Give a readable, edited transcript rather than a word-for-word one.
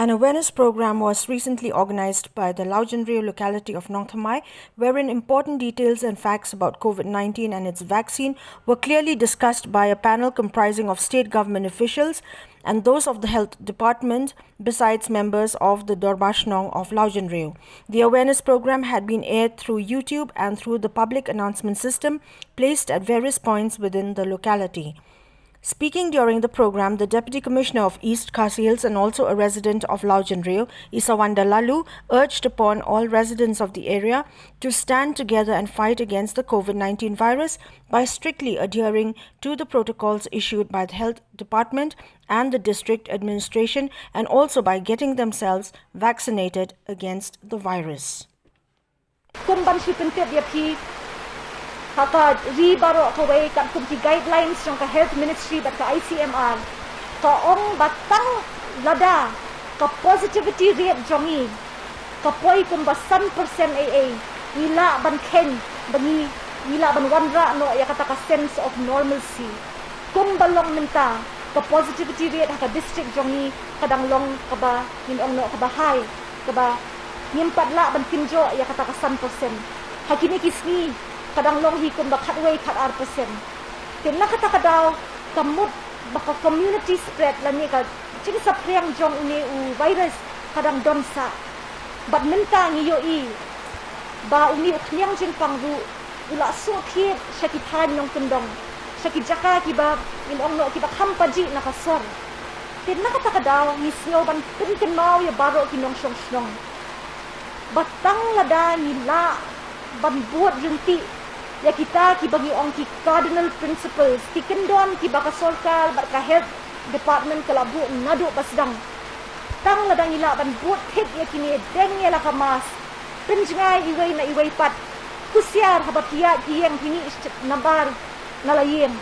An awareness program was recently organized by the Laujanrio locality of Nong Thamai, wherein important details and facts about COVID-19 and its vaccine were clearly discussed by a panel comprising of state government officials and those of the health department, besides members of the Dorbashnong of Laujanrio. The awareness program had been aired through YouTube and through the public announcement system placed at various points within the locality. Speaking during the program, the Deputy Commissioner of East Khasi Hills and also a resident of Laujanrio, Isawanda Lalu, urged upon all residents of the area to stand together and fight against the COVID-19 virus by strictly adhering to the protocols issued by the Health Department and the District Administration, and also by getting themselves vaccinated against the virus. Haka ribaro kaway kan kumti guidelines ng ka Health Ministry bat ka ICMR kaong batang lada ka positivity rate jongi kapoy kumba 100% AA wila ban ken bani wila ban wanra no ya kata ka sense of normalcy kumbalong menta ka positivity rate haka district jongi kadang long kaba minong no kaba high kaba nimpat la ban kinjo ya kata ka 100% hakini kisni kadang long hikum bakatway kat arpesen tin nakata kadaw kamut baka community spread lani ka ching sa priang jong uni u virus kadang donsa bat menta ngiyo I ba uni uknyang jing pangru ula so khit shakitan nong tundong shakijaka kiba inong no kiba khampaji nakasor tin nakata kadaw misyo ban pinken mau ya baro kinong song batang lada nila ban buat rinti ya kita kibagi ong ki cardinal principles ki kendon ki baka solkal bat ka health department kalabu nadu pasdang tang ladang ila ban buat hit ya kini deng ya la kamas penjngai iway na iway pat kusyar habatia ki yang kini nabar nalayem